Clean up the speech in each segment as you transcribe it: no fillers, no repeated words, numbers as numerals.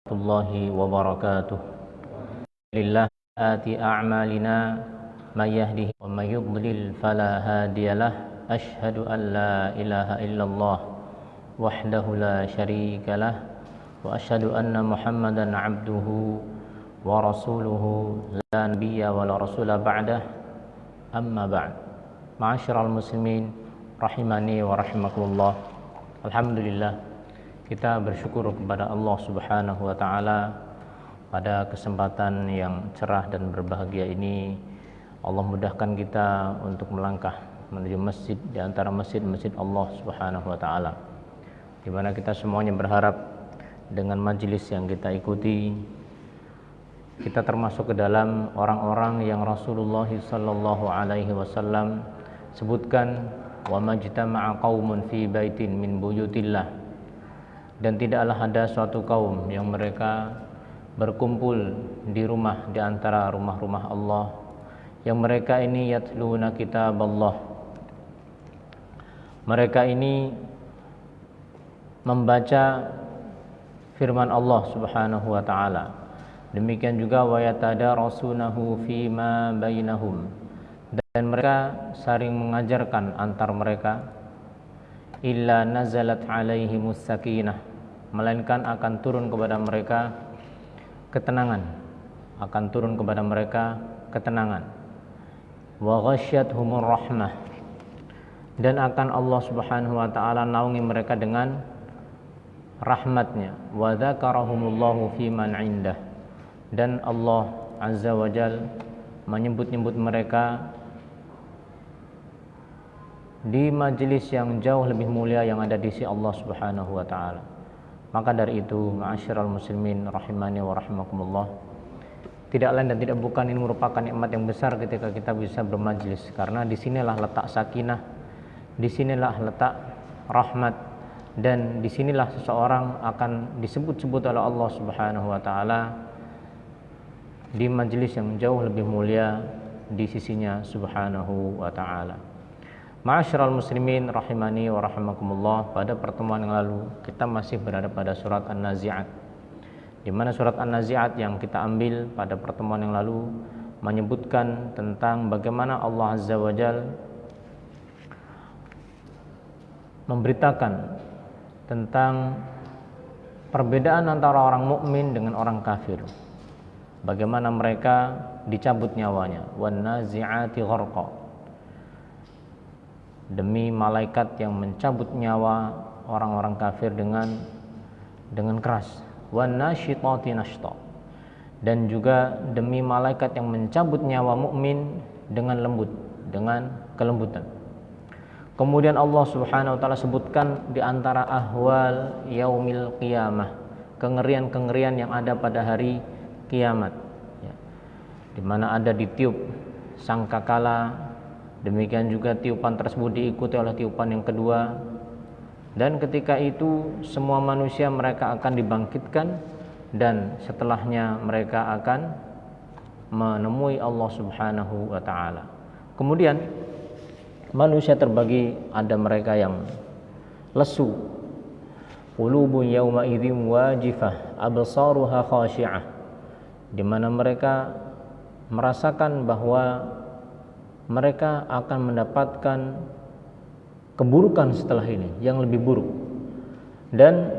Warahmatullahi wabarakatuh. Lillah ati a'malina may yahdihi wa may yudlil fala hadiyalah. Asyhadu an la ilaha illallah wahdahu la syarikalah wa asyhadu anna Muhammadan abduhu wa rasuluhu la nabiyya wa la rasula ba'dah. Amma ba'd. Ma'asyiral muslimin rahimani wa rahimakumullah. Alhamdulillah, kita bersyukur kepada Allah Subhanahu wa taala pada kesempatan yang cerah dan berbahagia ini. Allah mudahkan kita untuk melangkah menuju masjid di antara masjid-masjid Allah Subhanahu wa taala, di mana kita semuanya berharap dengan majelis yang kita ikuti kita termasuk ke dalam orang-orang yang Rasulullah sallallahu alaihi wasallam sebutkan, wa majtama'a qaumun fi baitin min buyutillah, dan tidaklah ada suatu kaum yang mereka berkumpul di rumah di antara rumah-rumah Allah, yang mereka ini yatluna kitab Allah, mereka ini membaca firman Allah Subhanahu wa taala. Demikian juga wa yatadarasunahu fima bainahum, dan mereka saling mengajarkan antar mereka. Illa nazalat alaihimus sakinah, melainkan akan turun kepada mereka ketenangan, akan turun kepada mereka ketenangan. Wa ghasyyathumur rahmah, dan akan Allah Subhanahu wa taala naungi mereka dengan rahmatnya. Wa dzakarahumullahu fi man indah, dan Allah Azza wa Jal menyebut-nyebut mereka di majelis yang jauh lebih mulia yang ada di sisi Allah Subhanahu wa taala. Maka dari itu, ma'asyiral muslimin rahimani wa rahimakumullah, tidak lain dan tidak bukan ini merupakan nikmat yang besar ketika kita bisa bermajelis, karena disinilah letak sakinah, disinilah letak rahmat, dan disinilah seseorang akan disebut-sebut oleh Allah Subhanahu wa taala di majelis yang jauh lebih mulia di sisinya Subhanahu wa taala. Ma'asyiral muslimin rahimani wa rahimakumullah, pada pertemuan yang lalu kita masih berada pada surat An-Nazi'at, di mana surat An-Nazi'at yang kita ambil pada pertemuan yang lalu menyebutkan tentang bagaimana Allah Azza wa Jal memberitakan tentang perbedaan antara orang mukmin dengan orang kafir, bagaimana mereka dicabut nyawanya. Wan nazi'ati gharqa, demi malaikat yang mencabut nyawa orang-orang kafir dengan keras. Wan nasyitati nashta, dan juga demi malaikat yang mencabut nyawa mukmin dengan lembut, dengan kelembutan. Kemudian Allah Subhanahu wa taala sebutkan di antara ahwal yaumil qiyamah, kengerian-kengerian yang ada pada hari kiamat, ya, di mana ada ditiup sangkakala. Demikian juga tiupan tersebut diikuti oleh tiupan yang kedua, dan ketika itu semua manusia mereka akan dibangkitkan, dan setelahnya mereka akan menemui Allah Subhanahu wa taala. Kemudian manusia terbagi, ada mereka yang lesu, qulubun yauma idzin wajifah absaruha khashi'ah, di mana mereka merasakan bahwa mereka akan mendapatkan keburukan setelah ini yang lebih buruk, dan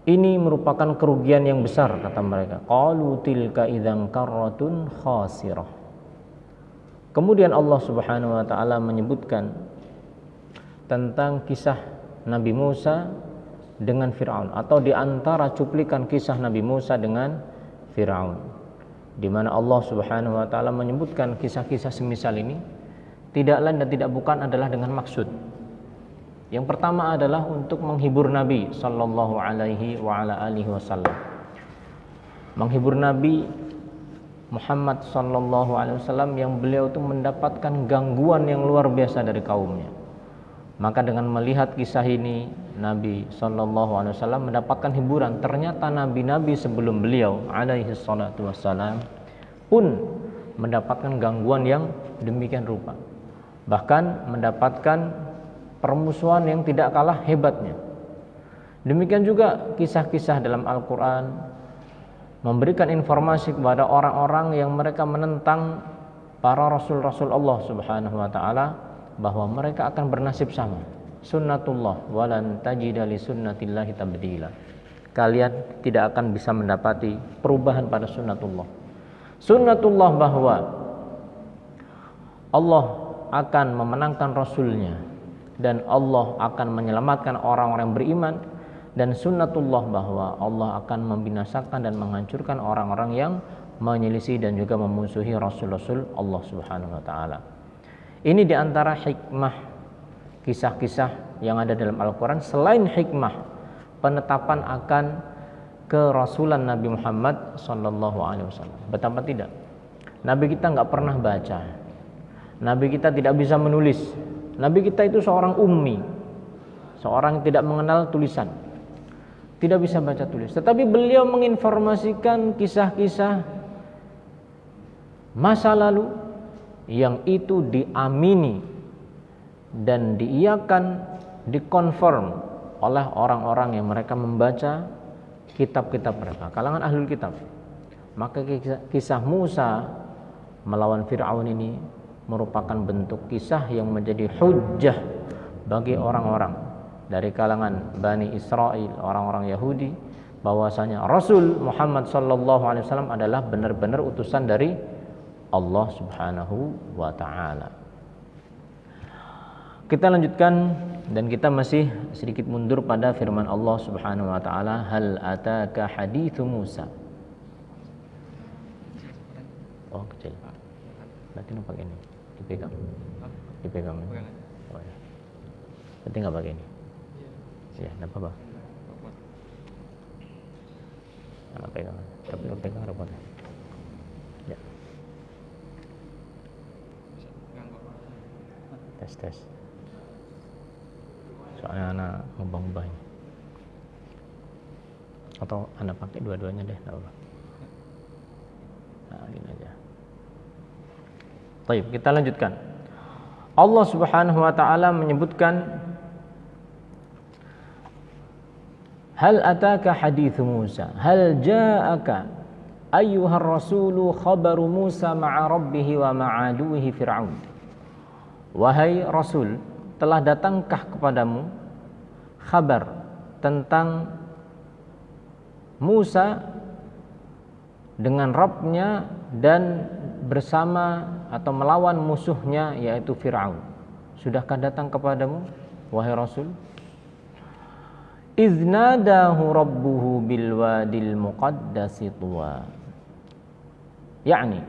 ini merupakan kerugian yang besar, kata mereka. Qalu tilka idzan karratun khasirah. Kemudian Allah Subhanahu wa taala menyebutkan tentang kisah Nabi Musa dengan Firaun, atau di antara cuplikan kisah Nabi Musa dengan Firaun, di mana Allah Subhanahu wa taala menyebutkan kisah-kisah semisal ini tidak lain dan tidak bukan adalah dengan maksud. Yang pertama adalah untuk menghibur Nabi sallallahu alaihi wa ala alihi wasallam. Menghibur Nabi Muhammad sallallahu alaihi wasallam yang beliau itu mendapatkan gangguan yang luar biasa dari kaumnya. Maka dengan melihat kisah ini, Nabi sallallahu alaihi wasallam mendapatkan hiburan. Ternyata nabi-nabi sebelum beliau alaihi salatu wassalam pun mendapatkan gangguan yang demikian rupa, bahkan mendapatkan permusuhan yang tidak kalah hebatnya. Demikian juga kisah-kisah dalam Al-Quran memberikan informasi kepada orang-orang yang mereka menentang para rasul-rasul Allah Subhanahu wa taala bahwa mereka akan bernasib sama. Sunnatullah walan tajida li sunnatillahi tabdila. Kalian tidak akan bisa mendapati perubahan pada sunnatullah. Sunnatullah bahwa Allah akan memenangkan rasulnya dan Allah akan menyelamatkan orang-orang yang beriman, dan sunnatullah bahwa Allah akan membinasakan dan menghancurkan orang-orang yang menyelisih dan juga memusuhi rasul-rasul Allah Subhanahu wa taala. Ini diantara hikmah kisah-kisah yang ada dalam Al-Quran. Selain hikmah penetapan akan kerasulan Nabi Muhammad sallallahu alaihi wasallam. Betapa tidak, Nabi kita nggak pernah baca, Nabi kita tidak bisa menulis, Nabi kita itu seorang ummi, seorang yang tidak mengenal tulisan, tidak bisa baca tulis. Tetapi beliau menginformasikan kisah-kisah masa lalu yang itu diamini dan diiyakan, dikonfirm oleh orang-orang yang mereka membaca kitab-kitab mereka, kalangan ahlul kitab. Maka kisah Musa melawan Fir'aun ini merupakan bentuk kisah yang menjadi hujjah bagi orang-orang dari kalangan Bani Israel, orang-orang Yahudi, bahwasanya Rasul Muhammad sallallahu alaihi wasallam adalah benar-benar utusan dari Allah Subhanahu wa taala. Kita lanjutkan dan kita masih sedikit mundur pada firman Allah Subhanahu wa taala, hal ataka haditsu Musa. Oh, kecil. Berarti enggak pakai ini. Dipegang. Dipegang. Oh ya. Berarti enggak pakai ini. Iya, enggak apa-apa. Anak pegang. Tapi pegang repot. Ya. Tes. Soalnya anak ngubah-ngubah ini. Atau anak pakai dua-duanya deh, enggak apa-apa. Nah, gini aja. Baik, kita lanjutkan. Allah Subhanahu wa taala menyebutkan, hal ataka haditsu Musa, hal ja'aka ayyuhar rasulu khabaru Musa ma'a rabbih wa ma'aduhi Fir'aun. Wahai Rasul, telah datangkah kepadamu kabar tentang Musa dengan Rabb-nya dan bersama atau melawan musuhnya yaitu Fir'aun. Sudahkah datang kepadamu wahai Rasul? Iznadahu rabbuhu bil wadil muqaddasi tuwa. Yani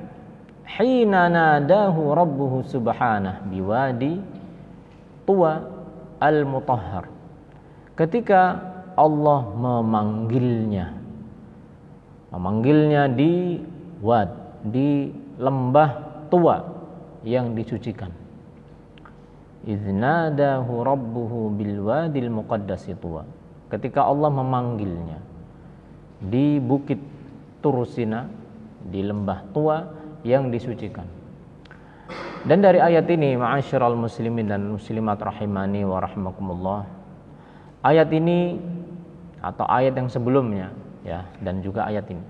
hina nadahu rabbuhu subhanah biwadi tuwa al-mutahhar. Ketika Allah memanggilnya di wad, di lembah Tuwa yang disucikan. Iznadahu rabbuhu bil wadil muqaddasi Tuwa. Ketika Allah memanggilnya di bukit Tursina, di lembah Tuwa yang disucikan. Dan dari ayat ini, ma'asyiral muslimin dan muslimat rahimani wa rahimakumullah, ayat ini atau ayat yang sebelumnya ya, dan juga ayat ini,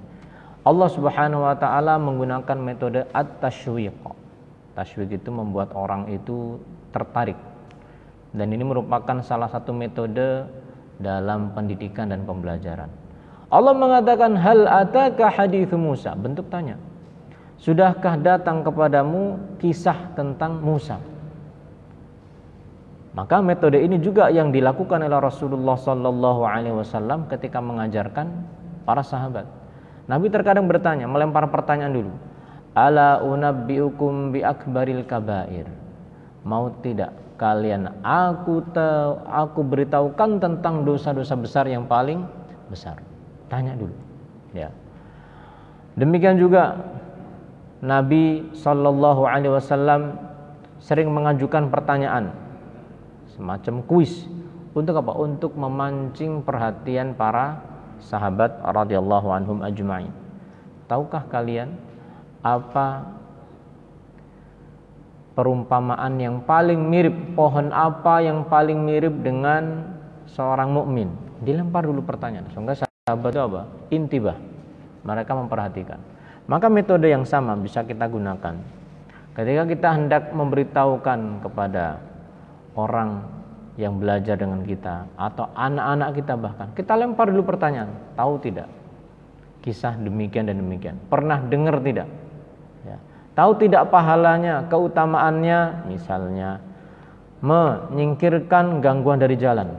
Allah Subhanahu wa taala menggunakan metode at-tashwiq. Tashwiq itu membuat orang itu tertarik. Dan ini merupakan salah satu metode dalam pendidikan dan pembelajaran. Allah mengatakan hal ataka haditsu Musa, bentuk tanya. Sudahkah datang kepadamu kisah tentang Musa? Maka metode ini juga yang dilakukan oleh Rasulullah sallallahu alaihi wasallam ketika mengajarkan para sahabat. Nabi terkadang bertanya, melempar pertanyaan dulu. Ala unabbiukum bi akbaril kabair. Mau tidak kalian aku beritahukan tentang dosa-dosa besar yang paling besar. Tanya dulu. Ya. Demikian juga Nabi sallallahu alaihi wasallam sering mengajukan pertanyaan semacam kuis. Untuk apa? Untuk memancing perhatian para sahabat radhiyallahu anhum ajma'in. Tahukah kalian apa perumpamaan yang paling mirip, pohon apa yang paling mirip dengan seorang mukmin? Dilempar dulu pertanyaan. Sehingga sahabat itu apa? Intibah. Mereka memperhatikan. Maka metode yang sama bisa kita gunakan ketika kita hendak memberitahukan kepada orang yang belajar dengan kita atau anak-anak kita, bahkan kita lempar dulu pertanyaan. Tahu tidak kisah demikian dan demikian? Pernah dengar tidak? Ya. Tahu tidak pahalanya, keutamaannya? Misalnya menyingkirkan gangguan dari jalan.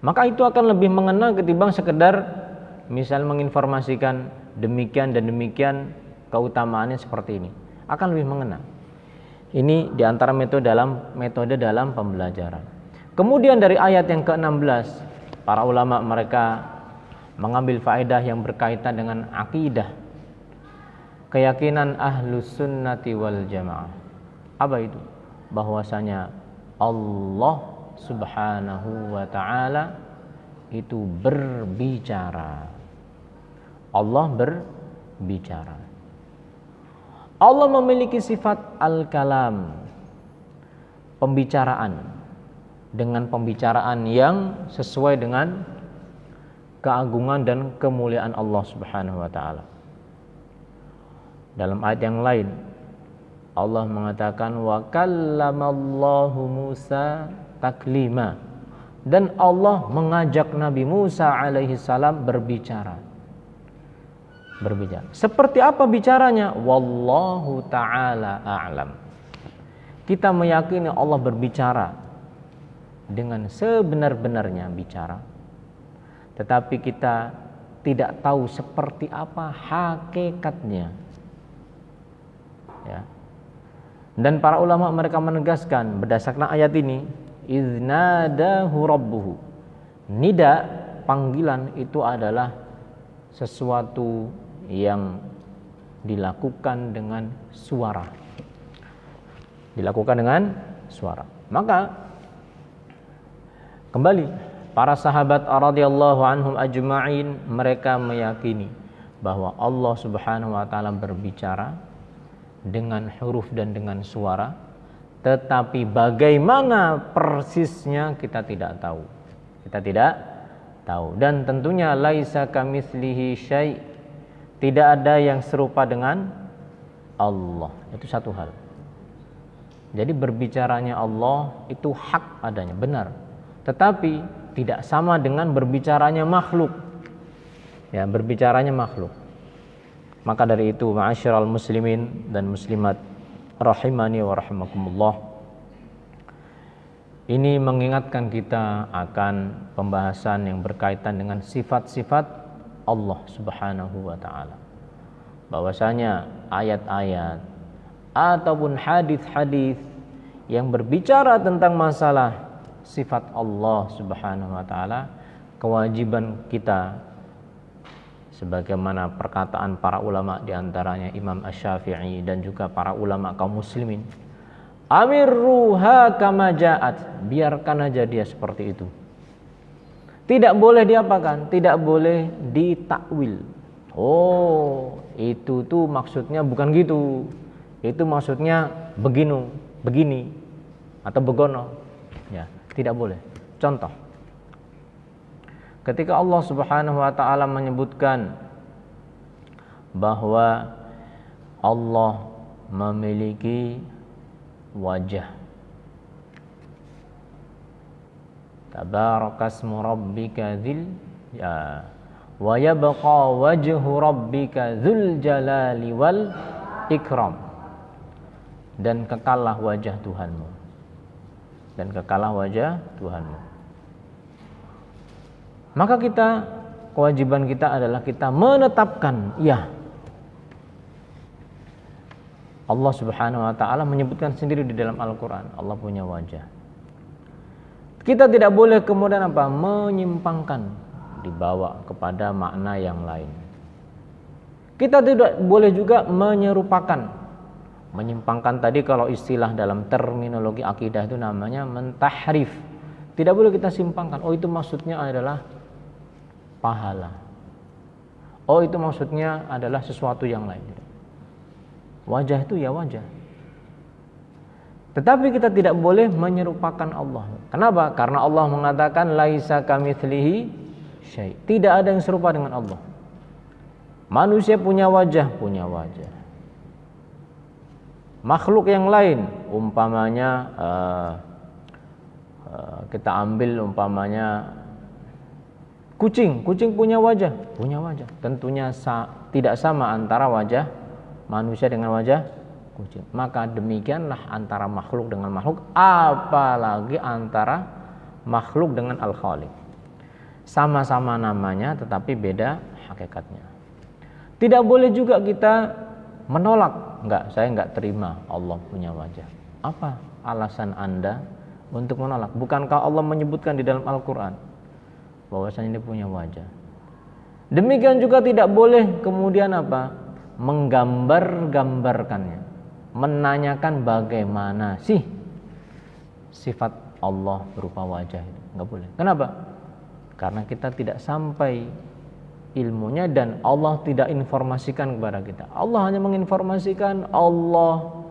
Maka itu akan lebih mengena ketimbang sekedar misal menginformasikan demikian dan demikian keutamaannya seperti ini. Akan lebih mengena. Ini diantara metode dalam pembelajaran. Kemudian dari ayat yang ke-16, para ulama mereka mengambil faedah yang berkaitan dengan akidah, keyakinan ahlus sunnati wal jamaah. Apa itu? Bahwasanya Allah subhanahu wa ta'ala itu berbicara. Allah berbicara. Allah memiliki sifat al-kalam, pembicaraan, dengan pembicaraan yang sesuai dengan keagungan dan kemuliaan Allah subhanahu wa ta'ala. Dalam ayat yang lain Allah mengatakan wa kallamallahu Musa taklima, dan Allah mengajak Nabi Musa alaihi salam berbicara. Seperti apa bicaranya? Wallahu ta'ala a'lam. Kita meyakini Allah berbicara dengan sebenar-benarnya bicara, tetapi kita tidak tahu seperti apa hakikatnya. Ya. Dan para ulama mereka menegaskan berdasarkan ayat ini, iznadahu rabbuhu. Nida, panggilan itu adalah sesuatu yang dilakukan dengan suara. Maka kembali para sahabat radhiyallahu anhum ajma'in, mereka meyakini bahwa Allah subhanahu wa ta'ala berbicara dengan huruf dan dengan suara, tetapi bagaimana persisnya kita tidak tahu. Dan tentunya laisa kamitslihi syai', tidak ada yang serupa dengan Allah. Itu satu hal. Jadi berbicaranya Allah itu hak adanya, benar. Tetapi tidak sama dengan berbicaranya makhluk. Ya, berbicaranya makhluk. Maka dari itu, ma'asyiral muslimin dan muslimat rahimani wa rahimakumullah, ini mengingatkan kita akan pembahasan yang berkaitan dengan sifat-sifat Allah subhanahu wa ta'ala. Bahwasanya ayat-ayat ataupun hadis-hadis yang berbicara tentang masalah sifat Allah subhanahu wa ta'ala, kewajiban kita sebagaimana perkataan para ulama diantaranya Imam Asy-Syafi'i dan juga para ulama kaum muslimin, amirruha kama ja'at, biarkan aja dia seperti itu. Tidak boleh diapakan? Tidak boleh ditakwil. Oh, itu tuh maksudnya bukan gitu. Itu maksudnya begini atau begono. Ya, tidak boleh. Contoh, ketika Allah subhanahu wa ta'ala menyebutkan bahwa Allah memiliki wajah, tabarakasmu rabbika dzil ya wa yabqa wajhu rabbika dzul jalali wal ikram, dan kekallah wajah Tuhanmu. Maka kewajiban kita adalah kita menetapkan, ya, Allah subhanahu wa ta'ala menyebutkan sendiri di dalam Al-Quran Allah punya wajah. Kita tidak boleh kemudian menyimpangkan, dibawa kepada makna yang lain. Kita tidak boleh juga menyimpangkan tadi, kalau istilah dalam terminologi akidah itu namanya mentahrif. Tidak boleh kita simpangkan. Oh, itu maksudnya adalah pahala. Oh, itu maksudnya adalah sesuatu yang lain. Wajah itu ya wajah. Tetapi kita tidak boleh menyerupakan Allah. Kenapa? Karena Allah mengatakan laisa kamitslihi syai'. Tidak ada yang serupa dengan Allah. Manusia punya wajah. Makhluk yang lain, umpamanya kita ambil umpamanya kucing punya wajah. Tentunya tidak sama antara wajah manusia dengan wajah kucing. Maka demikianlah antara makhluk dengan makhluk, apalagi antara makhluk dengan Al-Khaliq. Sama-sama namanya tetapi beda hakikatnya. Tidak boleh juga kita menolak, saya enggak terima Allah punya wajah. Apa alasan Anda untuk menolak? Bukankah Allah menyebutkan di dalam Al-Quran bahwasanya dia punya wajah? Demikian juga tidak boleh kemudian menggambar-gambarkannya, menanyakan bagaimana sih sifat Allah berupa wajah itu. Enggak boleh. Kenapa? Karena kita tidak sampai ilmunya dan Allah tidak informasikan kepada kita. Allah hanya menginformasikan Allah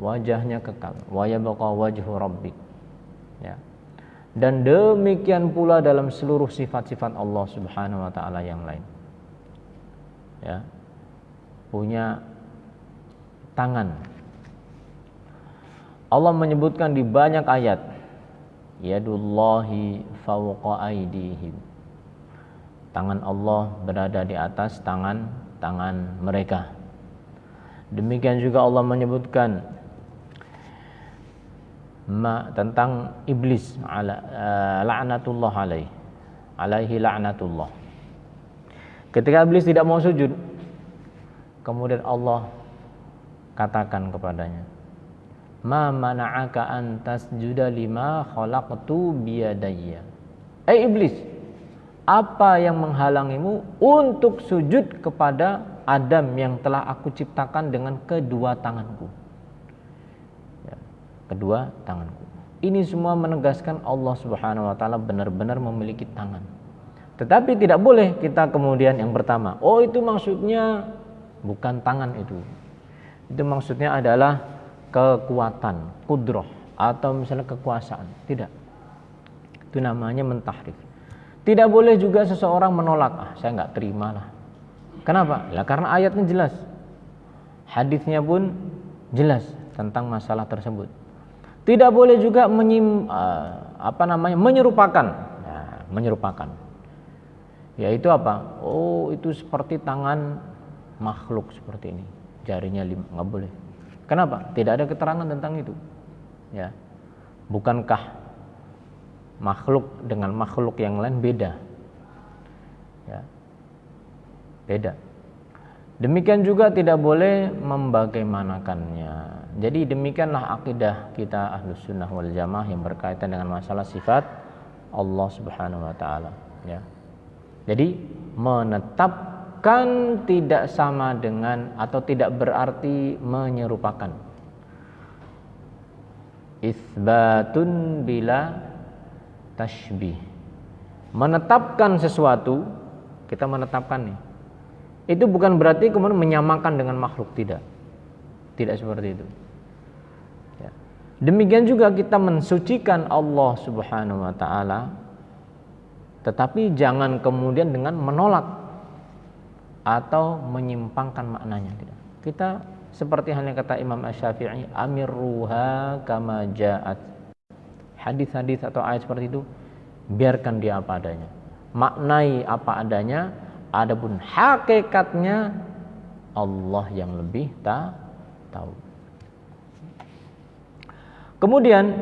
wajahnya kekal, wa yabqa wajhu rabbik. Ya. Dan demikian pula dalam seluruh sifat-sifat Allah Subhanahu wa taala yang lain. Ya. Punya tangan. Allah menyebutkan di banyak ayat, yadullahi fawqa aydihim. Tangan Allah berada di atas tangan mereka. Demikian juga Allah menyebutkan tentang iblis, la'natullah alaihi la'natullah. Ketika iblis tidak mau sujud, kemudian Allah katakan kepadanya, ma mana'aka an tasjuda lima khalaqtu biyadayya. Iblis, apa yang menghalangimu untuk sujud kepada Adam yang telah aku ciptakan dengan kedua tanganku? Ya, kedua tanganku. Ini semua menegaskan Allah Subhanahu wa taala benar-benar memiliki tangan. Tetapi tidak boleh kita kemudian yang pertama, itu maksudnya bukan tangan itu. Itu maksudnya adalah kekuatan, qudrah atau misalnya kekuasaan. Tidak. Itu namanya mentahrif. Tidak boleh juga seseorang menolak, saya enggak terima lah. Kenapa? Karena ayatnya jelas. Hadisnya pun jelas tentang masalah tersebut. Tidak boleh juga menyerupakan. Menyerupakan. Yaitu apa? Itu seperti tangan makhluk seperti ini. Jarinya 5, enggak boleh. Kenapa? Tidak ada keterangan tentang itu. Ya. Bukankah makhluk dengan makhluk yang lain beda? Ya. Beda. Demikian juga tidak boleh membagaimanakannya. Jadi demikianlah akidah kita Ahlus Sunnah wal Jamaah yang berkaitan dengan masalah sifat Allah Subhanahu wa taala, ya. Jadi menetapkan tidak sama dengan atau tidak berarti menyerupakan. Itsbatun bila tashbih. Menetapkan sesuatu, kita menetapkan nih. Itu bukan berarti kemudian menyamakan dengan makhluk, tidak. Tidak seperti itu. Ya. Demikian juga kita mensucikan Allah Subhanahu wa taala, tetapi jangan kemudian dengan menolak atau menyimpangkan maknanya, tidak. Kita seperti halnya kata Imam Asy-Syafi'i, amirruha kama ja'at. Hadis-hadis atau ayat seperti itu biarkan dia apa adanya, maknai apa adanya, adapun hakikatnya Allah yang lebih tahu. Kemudian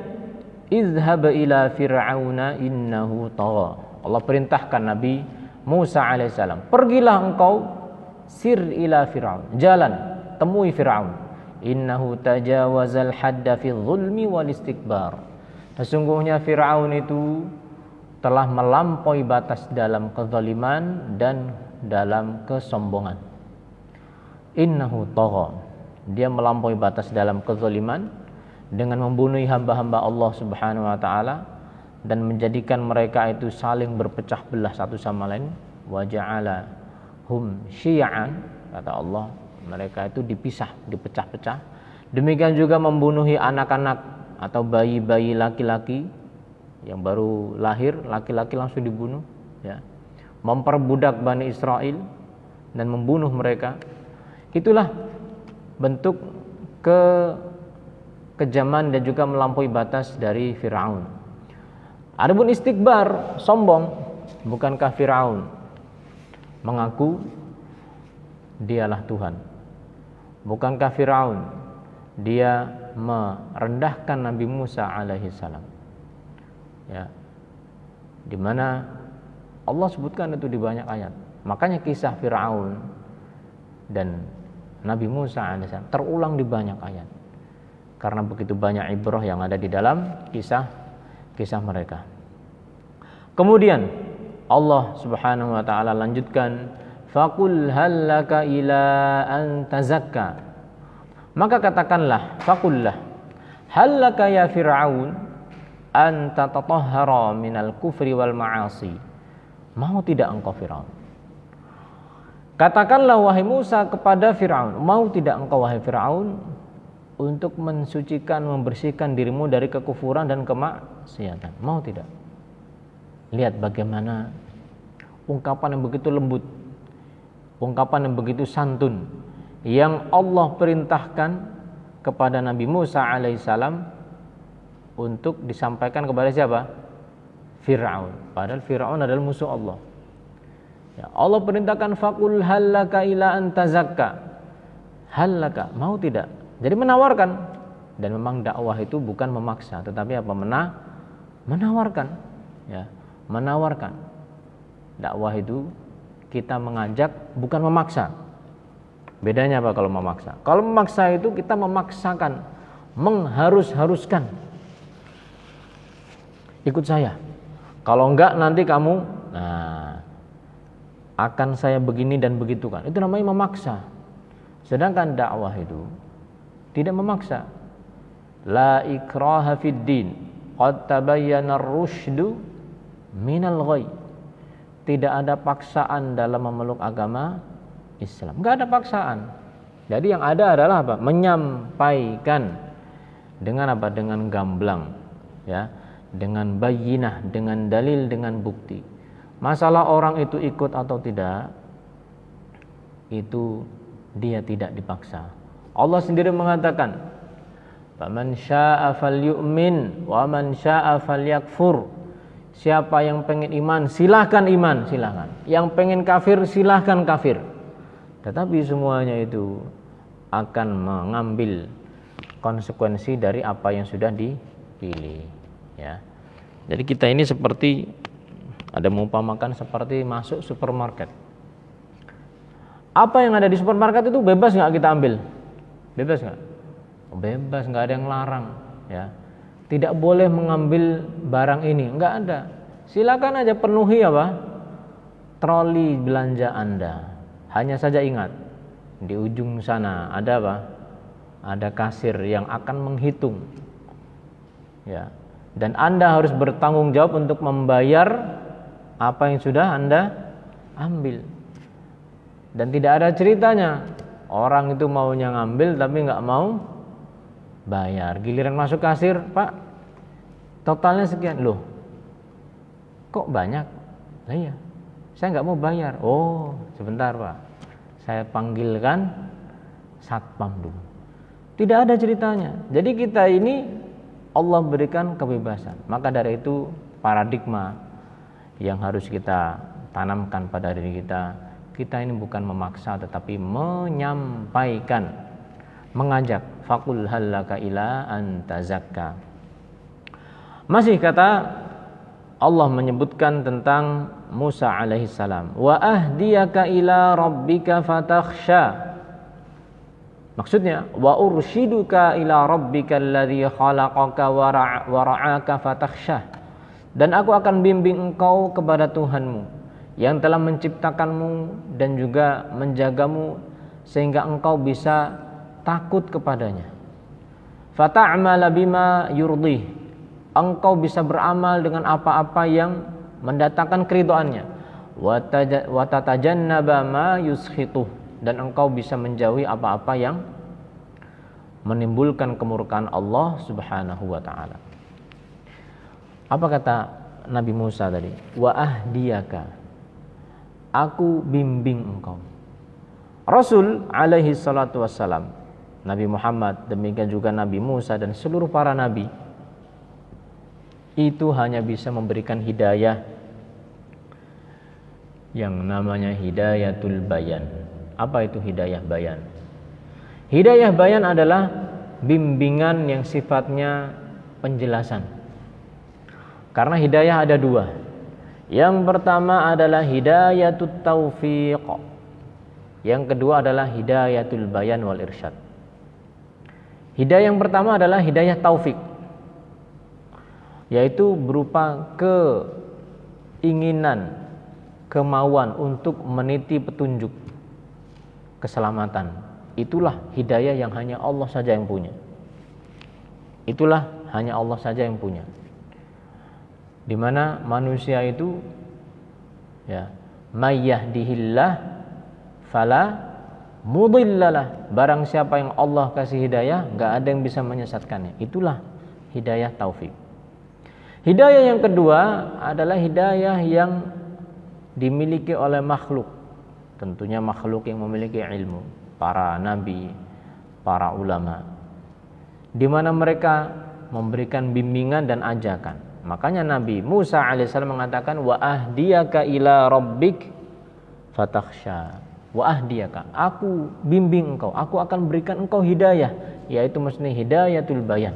izhab ila fir'auna innahu tagha. Allah perintahkan Nabi Musa alaihissalam, pergilah engkau sir ila fir'aun, jalan temui Fir'aun, innahu tajawazal hadda fi zulmi wal istikbar. Sesungguhnya Fir'aun itu telah melampaui batas dalam kezaliman dan dalam kesombongan. Innahu tagha. Dia melampaui batas dalam kezaliman dengan membunuh hamba-hamba Allah Subhanahu wa taala dan menjadikan mereka itu saling berpecah belah satu sama lain. Wa ja'ala hum syi'an, kata Allah, mereka itu dipisah, dipecah-pecah. Demikian juga membunuh anak-anak atau bayi-bayi laki-laki, yang baru lahir laki-laki langsung dibunuh, ya. Memperbudak Bani Israel dan membunuh mereka. Itulah bentuk kekejaman dan juga melampaui batas dari Firaun. Adapun istikbar, sombong, bukankah Firaun mengaku dialah Tuhan? Bukankah Firaun dia merendahkan Nabi Musa alaihi salam? Ya. Di mana Allah sebutkan itu di banyak ayat. Makanya kisah Firaun dan Nabi Musa alaihi salam terulang di banyak ayat. Karena begitu banyak ibrah yang ada di dalam kisah mereka. Kemudian Allah Subhanahu wa taala lanjutkan, faqul hal laka ila an tazakka. Maka katakanlah, faqullah hal laka ya Fir'aun an tatatahhara minal kufri wal ma'asi. Mau tidak engkau Fir'aun? Katakanlah wahai Musa kepada Fir'aun, mau tidak engkau wahai Fir'aun untuk mensucikan, membersihkan dirimu dari kekufuran dan kemaksiatan? Mau tidak? Lihat bagaimana ungkapan yang begitu lembut, ungkapan yang begitu santun yang Allah perintahkan kepada Nabi Musa alaihissalam untuk disampaikan kepada siapa? Fir'aun. Padahal Fir'aun adalah musuh Allah. Ya, Allah perintahkan faqul hallaka ila an tazakka. Hallaka, mau tidak? Jadi menawarkan. Dan memang dakwah itu bukan memaksa, tetapi apa? Menawarkan. Ya, menawarkan. Dakwah itu kita mengajak, bukan memaksa. Bedanya apa kalau memaksa? Kalau memaksa itu kita memaksakan, mengharus-haruskan. Ikut saya. Kalau enggak nanti kamu akan saya begini dan begitu kan. Itu namanya memaksa. Sedangkan dakwah itu tidak memaksa. La ikraha fid din. Qad tabayyana ar-rusydu minal ghayy. Tidak ada paksaan dalam memeluk agama Islam. Enggak ada paksaan. Jadi yang ada adalah apa? Menyampaikan dengan apa? Dengan gamblang, ya, dengan bayyinah, dengan dalil, dengan bukti. Masalah orang itu ikut atau tidak, itu dia tidak dipaksa. Allah sendiri mengatakan, "Faman syaa'a falyu'min wa man syaa'a falyakfur." Siapa yang pengen iman, silahkan iman, silahkan. Yang pengen kafir, silahkan kafir. Tetapi semuanya itu akan mengambil konsekuensi dari apa yang sudah dipilih, ya. Jadi kita ini seperti, ada mengumpamakan seperti masuk supermarket. Apa yang ada di supermarket itu bebas nggak kita ambil? Bebas nggak? Bebas, nggak ada yang larang, ya. Tidak boleh mengambil barang ini, nggak ada. Silakan aja penuhi apa? Troli belanja Anda. Hanya saja ingat, di ujung sana ada apa? Ada kasir yang akan menghitung, ya. Dan Anda harus bertanggung jawab untuk membayar apa yang sudah Anda ambil. Dan tidak ada ceritanya orang itu maunya ngambil tapi nggak mau bayar. Giliran masuk kasir, Pak, totalnya sekian. Loh, kok banyak? Lah iya, saya nggak mau bayar. Oh, sebentar Pak, saya panggilkan satpam dulu. Tidak ada ceritanya. Jadi kita ini Allah berikan kebebasan. Maka dari itu paradigma yang harus kita tanamkan pada diri kita. Kita ini bukan memaksa tetapi menyampaikan, mengajak. Faqul hallaka ila an tazakka. Masih kata Allah menyebutkan tentang Musa alaihissalam, wa ahdiyaka ila rabbika fatakhsha. Maksudnya, wa urshiduka ila rabbika alladzi khalaqaka wa ra'aka fatakhsha. Dan aku akan bimbing engkau kepada Tuhanmu yang telah menciptakanmu dan juga menjagamu sehingga engkau bisa takut kepadanya. Fata'mala bima yurdih. Engkau bisa beramal dengan apa-apa yang mendatangkan keridhaannya. Wa tatajannaba ma yuskhituh. Dan engkau bisa menjauhi apa-apa yang menimbulkan kemurkaan Allah Subhanahu wa taala. Apa kata Nabi Musa tadi? Wa ahdiyaka, aku bimbing engkau. Rasul alaihi salatu wassalam, Nabi Muhammad, demikian juga Nabi Musa dan seluruh para nabi, itu hanya bisa memberikan hidayah yang namanya hidayatul bayan. Apa itu hidayah bayan? Hidayah bayan adalah bimbingan yang sifatnya penjelasan. Karena hidayah ada dua. Yang pertama adalah hidayatut taufiq. Yang kedua adalah hidayatul bayan wal irsyad. Hidayah yang pertama adalah hidayah taufik, yaitu berupa keinginan, kemauan untuk meniti petunjuk keselamatan. Itulah hidayah yang hanya Allah saja yang punya. Itulah hanya Allah saja yang punya. Di mana manusia itu ya, may yahdihillah fala mudhillalah. Barang siapa yang Allah kasih hidayah, enggak ada yang bisa menyesatkannya. Itulah hidayah taufik. Hidayah yang kedua adalah hidayah yang dimiliki oleh makhluk. Tentunya makhluk yang memiliki ilmu, para nabi, para ulama, di mana mereka memberikan bimbingan dan ajakan. Makanya Nabi Musa alaihissalam mengatakan wa ahdiyaka ila rabbik fatakhsha. Wa ahdiyaka, aku bimbing engkau, aku akan berikan engkau hidayah, yaitu maksudnya hidayatul bayan,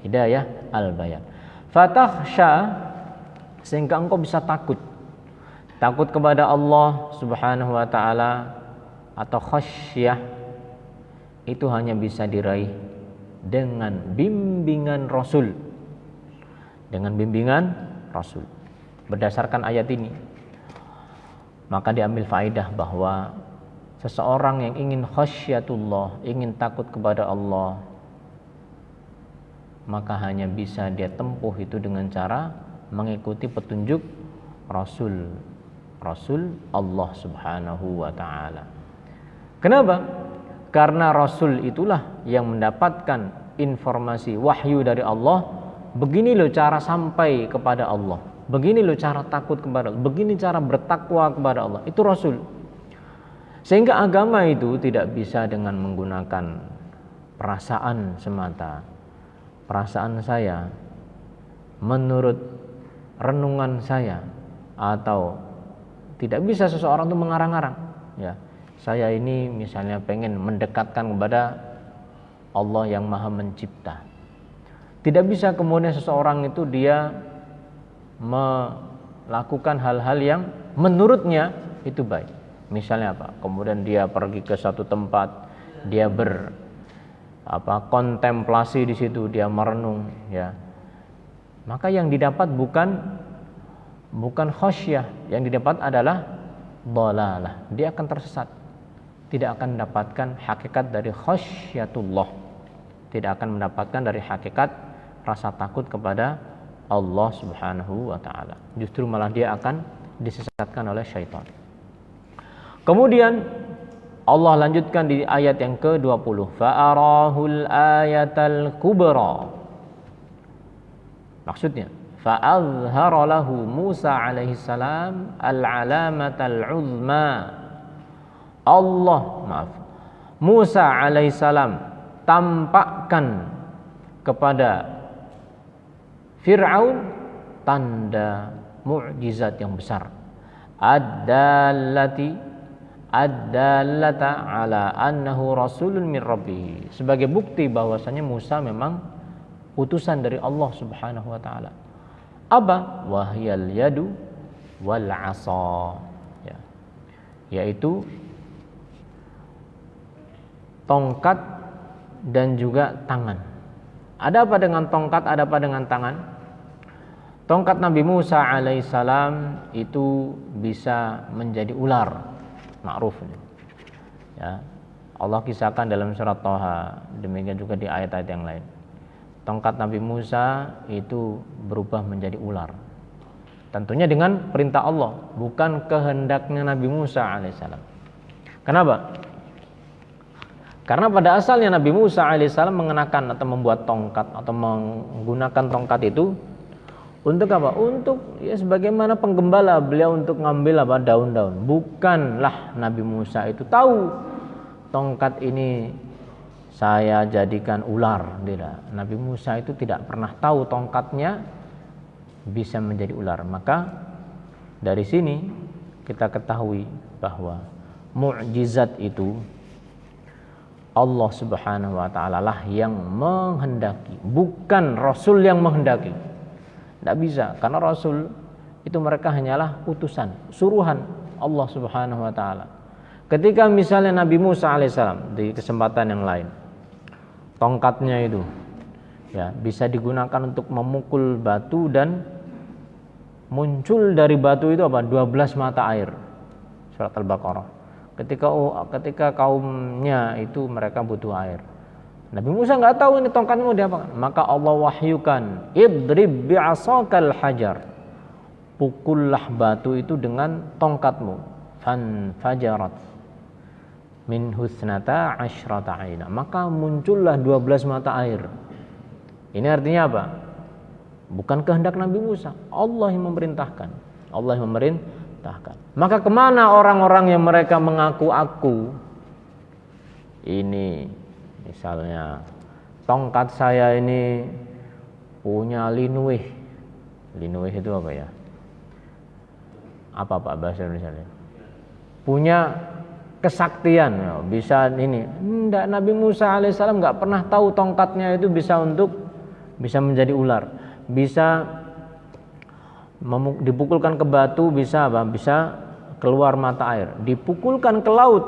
hidayah al-bayan. Fatakhsha, sehingga engkau bisa takut kepada Allah Subhanahu wa taala, atau khasyah itu hanya bisa diraih dengan bimbingan Rasul. Dengan bimbingan Rasul. Berdasarkan ayat ini, maka diambil faedah bahwa seseorang yang ingin khasyatullah, ingin takut kepada Allah, maka hanya bisa dia tempuh itu dengan cara mengikuti petunjuk Rasul Allah Subhanahu wa ta'ala. Kenapa? Karena Rasul itulah yang mendapatkan informasi wahyu dari Allah. Begini loh cara sampai kepada Allah, begini loh cara takut kepada Allah, begini cara bertakwa kepada Allah. Itu Rasul. Sehingga agama itu tidak bisa dengan menggunakan perasaan semata. Perasaan saya, menurut renungan saya, atau tidak bisa seseorang itu mengarang-arang. Ya, saya ini misalnya pengen mendekatkan kepada Allah yang Maha Mencipta. Tidak bisa kemudian seseorang itu dia melakukan hal-hal yang menurutnya itu baik. Misalnya apa? Kemudian dia pergi ke satu tempat, dia kontemplasi di situ, dia merenung, ya. Maka yang didapat bukan khasyah, yang didapat adalah dhalalah. Dia akan tersesat. Tidak akan mendapatkan hakikat dari khasyatullah. Tidak akan mendapatkan dari hakikat rasa takut kepada Allah Subhanahu wa ta'ala. Justru malah dia akan disesatkan oleh syaitan. Kemudian Allah lanjutkan di ayat yang ke-20, fa'arahul ayatal kubra. Maksudnya, fa'azhara lahu Musa alaihi salam al-alamatal uzma. Musa alaihi salam tampakkan kepada Fir'aun tanda mukjizat yang besar, ad-dallata ala annahu rasulun min rabbih, sebagai bukti bahwasanya Musa memang utusan dari Allah Subhanahu wa taala. Apa? Wahyal yadu wal 'asa, ya, yaitu tongkat dan juga tangan. Ada apa dengan tongkat, ada apa dengan tangan? Tongkat Nabi Musa alaihissalam itu bisa menjadi ular, ma'ruf. Ya, Allah kisahkan dalam surat Thaha, demikian juga di ayat-ayat yang lain. Tongkat Nabi Musa itu berubah menjadi ular. Tentunya dengan perintah Allah, bukan kehendaknya Nabi Musa alaihissalam. Kenapa? Karena pada asalnya Nabi Musa alaihissalam mengenakan atau membuat tongkat atau menggunakan tongkat itu Untuk apa? Untuk ya sebagaimana penggembala beliau untuk ngambil apa? Daun-daun. Bukanlah Nabi Musa itu tahu tongkat ini saya jadikan ular, tidak. Nabi Musa itu tidak pernah tahu tongkatnya bisa menjadi ular. Maka dari sini kita ketahui bahwa mukjizat itu Allah Subhanahu wa taala lah yang menghendaki, bukan Rasul yang menghendaki. Tidak bisa, karena Rasul itu mereka hanyalah utusan, suruhan Allah Subhanahu wa taala. Ketika misalnya Nabi Musa alaihissalam di kesempatan yang lain, tongkatnya itu ya bisa digunakan untuk memukul batu dan muncul dari batu itu apa? 12 mata air. Surat Al-Baqarah. Ketika kaumnya itu mereka butuh air. Nabi Musa enggak tahu ini tongkatmu diapakan. Maka Allah wahyukan, idrib bi'asakal hajar. Pukullah batu itu dengan tongkatmu. Fanfajarat min husnata asyrata aina. Maka muncullah 12 mata air. Ini artinya apa? Bukan kehendak Nabi Musa, Allah yang memerintahkan. Allah yang memerintahkan. Maka kemana orang-orang yang mereka mengaku-aku ini, misalnya tongkat saya ini punya linuih. Linuih itu apa ya? Apa Pak bahasa Indonesia? Punya kesaktian, ya, bisa ini. Enggak, Nabi Musa alaihissalam enggak pernah tahu tongkatnya itu bisa menjadi ular. Bisa dipukulkan ke batu, bisa apa? Bisa keluar mata air. Dipukulkan ke laut.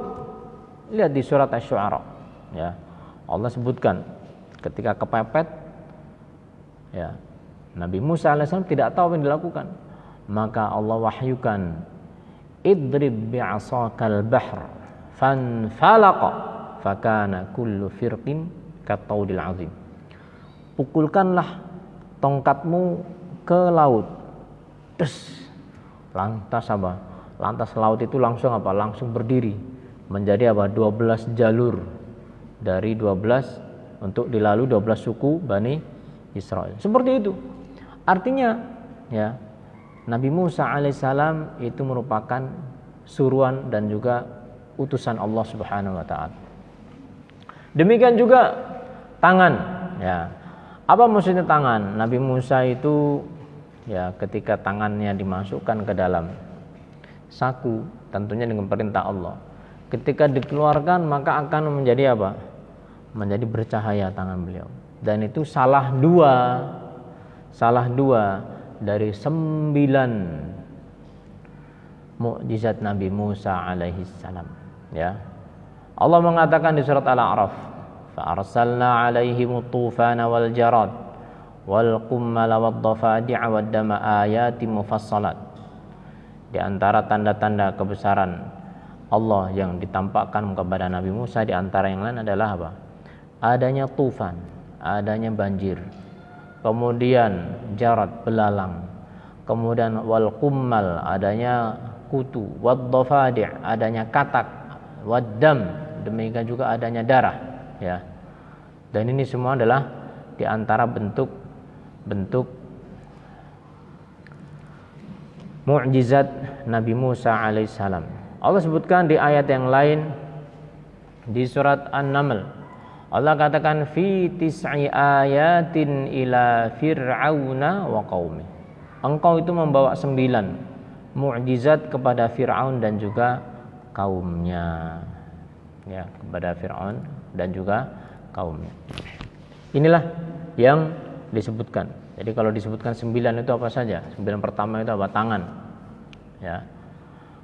Lihat di surat Asy-Syu'ara, ya. Allah sebutkan ketika kepepet, ya, Nabi Musa alaihissalam tidak tahu apa yang dilakukan. Maka Allah wahyukan, idrib bi'asakal bahr fanfalaqa fakana kullu firqin kattaudil azim. Pukulkanlah tongkatmu ke laut. Lantas apa? Lantas laut itu langsung apa? Langsung berdiri menjadi apa? 12 jalur. Dari 12 untuk dilalui 12 suku Bani Israel. Seperti itu. Artinya ya, Nabi Musa alaihissalam itu merupakan suruhan dan juga utusan Allah Subhanahu wa taala. Demikian juga tangan, ya. Apa maksudnya tangan? Nabi Musa itu ya ketika tangannya dimasukkan ke dalam saku, tentunya dengan perintah Allah. Ketika dikeluarkan maka akan menjadi apa? Menjadi bercahaya tangan beliau. Dan itu salah dua dari 9 mukjizat Nabi Musa alaihi salam, ya. Allah mengatakan di surat Al-A'raf, fa arsalna 'alaihimut tufana wal jarad wal qummala wad dafadi'a wad dama ayatin mufassalat. Di antara tanda-tanda kebesaran Allah yang ditampakkan kepada Nabi Musa di antara yang lain adalah apa? Adanya tufan, adanya banjir, kemudian jarad, belalang, kemudian wal qummal, adanya kutu, wad dafadi', adanya katak, wad dam, demikian juga adanya darah, ya. Dan ini semua adalah di antara bentuk mukjizat Nabi Musa alaihissalam. Allah sebutkan di ayat yang lain di surat An-Naml. Allah katakan fi tis'i ayatin ila fir'auna wa qaumi. Engkau itu membawa 9 mukjizat kepada Fir'aun dan juga kaumnya. Ya, kepada Fir'aun dan juga kaumnya. Inilah yang disebutkan. Jadi kalau disebutkan 9 itu apa saja? 9 pertama itu apa? Tangan. Ya.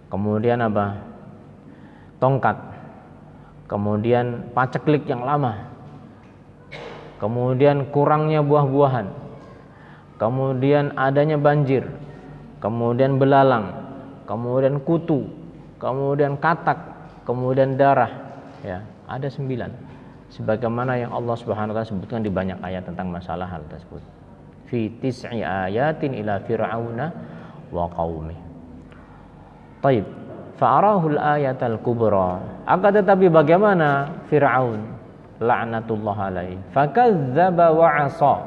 Kemudian apa? Tongkat. Kemudian paceklik yang lama. Kemudian kurangnya buah-buahan. Kemudian adanya banjir. Kemudian belalang. Kemudian kutu. Kemudian katak. Kemudian darah. Ya, ada 9. Sebagaimana yang Allah Subhanahu wa taala sebutkan di banyak ayat tentang masalah hal tersebut. Fi tis'i ayatin ila fir'auna wa qaumi. Taib. Fa'arahul ayatal kubra. Akan tetapi bagaimana Fir'aun la'natullah alaihi? Fakadzdzaba wa 'asa.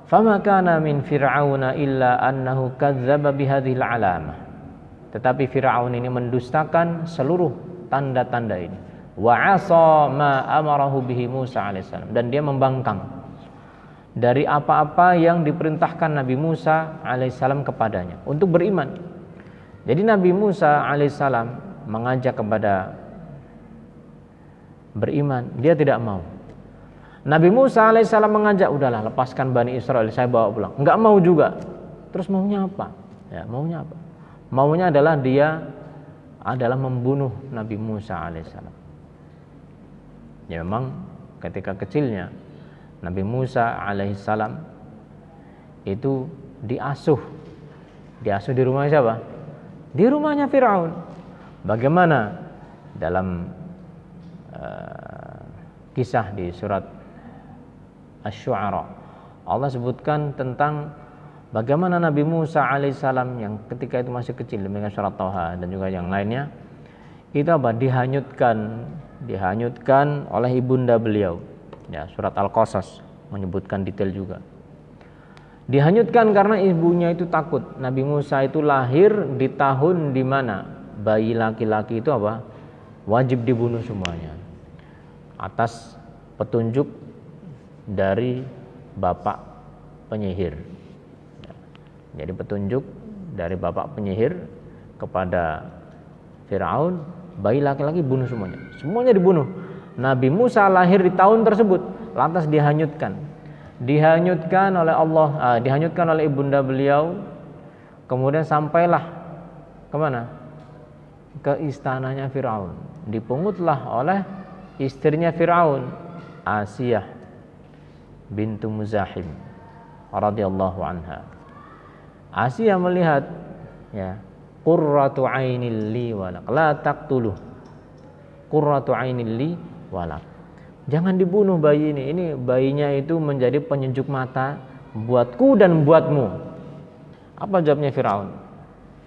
Fama kana min fir'auna illa annahu kadzdzaba bihadhil alamah. Tetapi Fir'aun ini mendustakan seluruh tanda-tanda ini. Wa 'asa ma amarahu bihi Musa alaihissalam, dan dia membangkang dari apa-apa yang diperintahkan Nabi Musa alaihissalam kepadanya untuk beriman. Jadi Nabi Musa alaihissalam mengajak kepada beriman, dia tidak mau. Nabi Musa alaihissalam mengajak, udahlah lepaskan Bani Israel, saya bawa pulang. Enggak mau juga. Terus maunya apa? Ya, maunya apa? Maunya adalah dia adalah membunuh Nabi Musa alaihissalam. Ya memang ketika kecilnya Nabi Musa alaihissalam itu diasuh di rumah siapa? Di rumahnya Fir'aun. Bagaimana dalam kisah di surat Asy-Syu'ara, Allah sebutkan tentang bagaimana Nabi Musa alaihissalam yang ketika itu masih kecil, demikian surat Thaha dan juga yang lainnya, itu apa? Dihanyutkan oleh ibunda beliau. Ya, surat Al-Qasas menyebutkan detail juga. Dihanyutkan karena ibunya itu takut Nabi Musa itu lahir di tahun di mana bayi laki-laki itu apa? Wajib dibunuh semuanya atas petunjuk dari bapak penyihir. Jadi petunjuk dari bapak penyihir kepada Fir'aun, bayi laki-laki bunuh semuanya. Semuanya dibunuh. Nabi Musa lahir di tahun tersebut, lantas dihanyutkan oleh Allah, dihanyutkan oleh ibunda beliau. Kemudian sampailah kemana? Ke istananya Fir'aun. Dipungutlah oleh istrinya Fir'aun, Asiyah bintu Muzahim radhiyallahu anha. Asiyah melihat, ya, qurratu 'ainil li walak, la taqtuluh. Qurratu 'ainil li walak. Jangan dibunuh bayi ini. Ini bayinya itu menjadi penyejuk mata buatku dan buatmu. Apa jawabnya Firaun?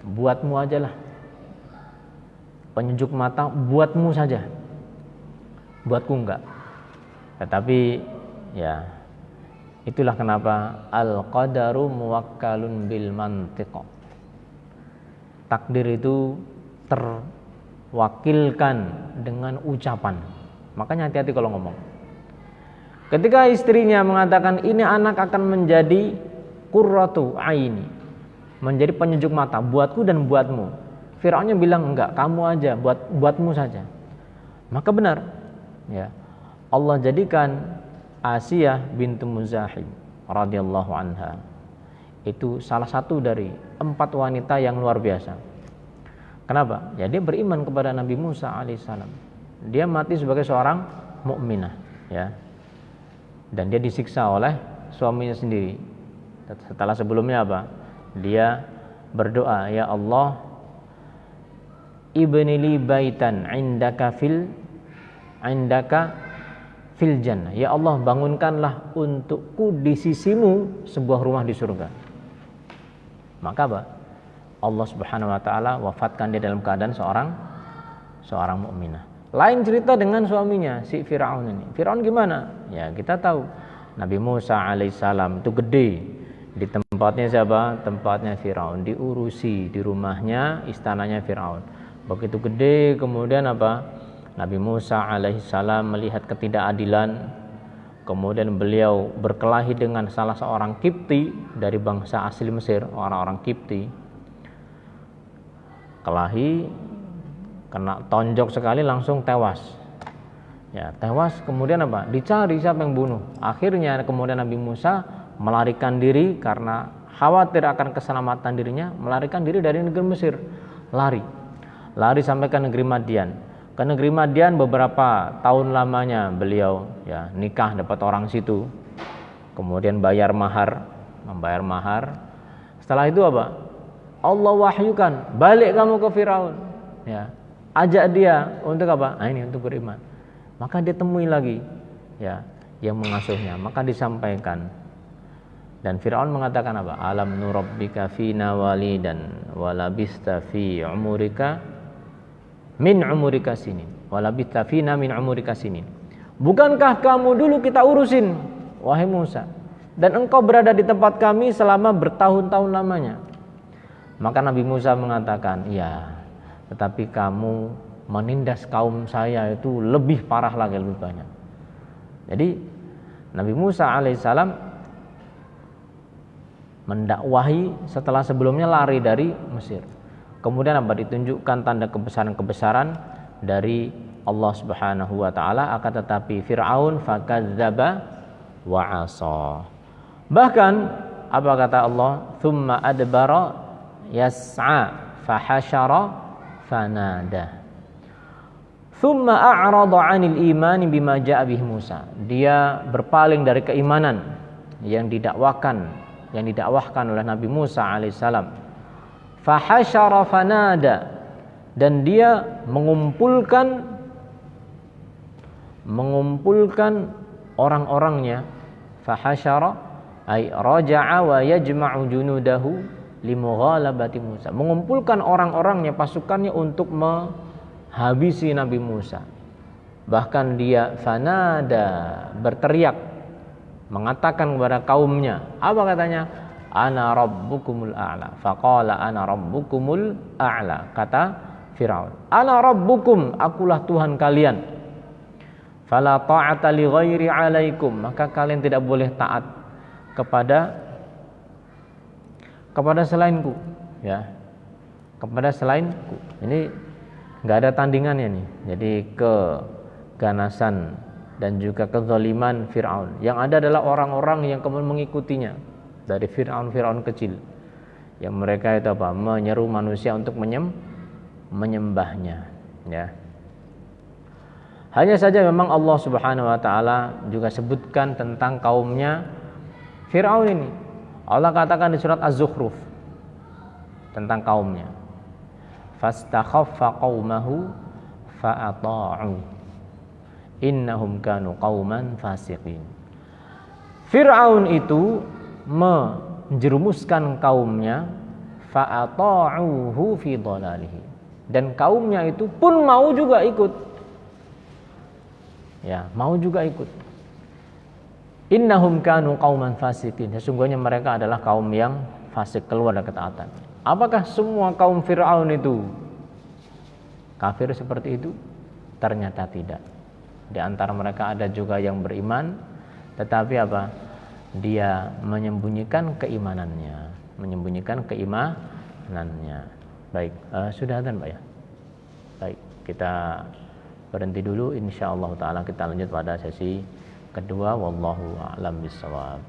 Buatmu ajalah. Penyejuk mata buatmu saja. Buatku enggak. Tetapi ya, itulah kenapa al-qadaru muwakkalun bil mantiq. Takdir itu terwakilkan dengan ucapan. Makanya hati-hati kalau ngomong. Ketika istrinya mengatakan ini anak akan menjadi qurratu aini, menjadi penyejuk mata buatku dan buatmu, Firaunnya bilang enggak, kamu aja, buatmu saja. Maka benar, ya, Allah jadikan Asiyah bintu Muzahim radhiyallahu anha itu salah satu dari 4 wanita yang luar biasa. Kenapa? Ya, dia beriman kepada Nabi Musa alaihissalam. Dia mati sebagai seorang mukminah, ya. Dan dia disiksa oleh suaminya sendiri. Setelah sebelumnya apa? Dia berdoa, ya Allah, ibni li baitan indaka fil jannah. Ya Allah, bangunkanlah untukku di sisimu sebuah rumah di surga. Maka apa? Allah Subhanahu wa taala wafatkan dia dalam keadaan seorang mukminah. Lain cerita dengan suaminya si Firaun ini. Firaun gimana? Ya, kita tahu Nabi Musa alaihissalam itu gede. Di tempatnya siapa? Tempatnya Firaun, diurusi di rumahnya, istananya Firaun. Begitu gede, kemudian apa? Nabi Musa alaihissalam melihat ketidakadilan, kemudian beliau berkelahi dengan salah seorang Kipti dari bangsa asli Mesir, orang-orang Kipti. Kelahi, kena tonjok sekali, langsung tewas. Ya, tewas, kemudian apa? Dicari siapa yang bunuh. Akhirnya kemudian Nabi Musa melarikan diri karena khawatir akan keselamatan dirinya, melarikan diri dari negeri Mesir. Lari sampai ke negeri Madian. Ke negeri Madian beberapa tahun lamanya beliau, ya, nikah, dapat orang situ. Kemudian membayar mahar. Setelah itu apa? Allah wahyukan, balik kamu ke Firaun, ya. Ajak dia untuk apa? Ini untuk beriman. Maka dia temui lagi, ya, yang mengasuhnya. Maka disampaikan. Dan Firaun mengatakan apa? Alam nurabbika fina walidan walabista fi umurika min umurika sinin. Walabista fina min umurika sinin. Bukankah kamu dulu kita urusin, wahai Musa? dan engkau berada di tempat kami selama bertahun-tahun lamanya. Maka Nabi Musa mengatakan, iya, tetapi kamu menindas kaum saya itu lebih parah lagi, lebih banyak. Jadi Nabi Musa alaihissalam mendakwahi setelah sebelumnya lari dari Mesir. Kemudian apa? Ditunjukkan tanda kebesaran-kebesaran dari Allah Subhanahu wa taala, akan tetapi Firaun fakadzdzaba wa 'asa. Bahkan apa kata Allah? Tsumma adbara yas'a fahasyara fanada. Tsumma a'rada 'anil imani bima ja'a bihi Musa. Dia berpaling dari keimanan yang didakwahkan oleh Nabi Musa alaihissalam. Fahasyara fanada, dan dia mengumpulkan orang-orangnya. Fahasyara ay raja'a wa yajma'u junudahu limughalabati Musa, mengumpulkan orang-orangnya, pasukannya untuk menghabisi Nabi Musa. Bahkan dia fanada, berteriak, mengatakan kepada kaumnya, apa katanya? Ana rabbukumul a'la. Faqala ana rabbukumul a'la. Kata Firaun, ana rabbukum, akulah Tuhan kalian. Fala ta'ata li ghairi 'alaikum, maka kalian tidak boleh taat kepada selainku, ya. Kepada selainku. Ini enggak ada tandingannya nih. Jadi keganasan dan juga kezaliman Firaun. Yang ada adalah orang-orang yang kemudian mengikutinya. Dari Firaun kecil, yang mereka itu apa? Menyeru manusia untuk menyembahnya, ya. Hanya saja memang Allah Subhanahu wa taala juga sebutkan tentang kaumnya Firaun ini. Allah katakan di surat Az-Zukhruf tentang kaumnya, fastakhaffa qaumahu fa'ata'u innahum kanu qauman fasiqin. Firaun itu menjerumuskan kaumnya, fa'ata'uhu fi dhalalihi, dan kaumnya itu pun mau juga ikut, ya, mau juga ikut. Innahum kanu qauman fasiqin, sesungguhnya mereka adalah kaum yang fasik, keluar dari ketaatan. Apakah semua kaum Firaun itu kafir seperti itu? Ternyata tidak. Di antara mereka ada juga yang beriman, tetapi apa? Dia menyembunyikan keimanannya. Baik, sudah adzan Pak ya? Baik, kita berhenti dulu, insyaallah taala kita lanjut pada sesi kedua. Wallahu a'lam bishawab.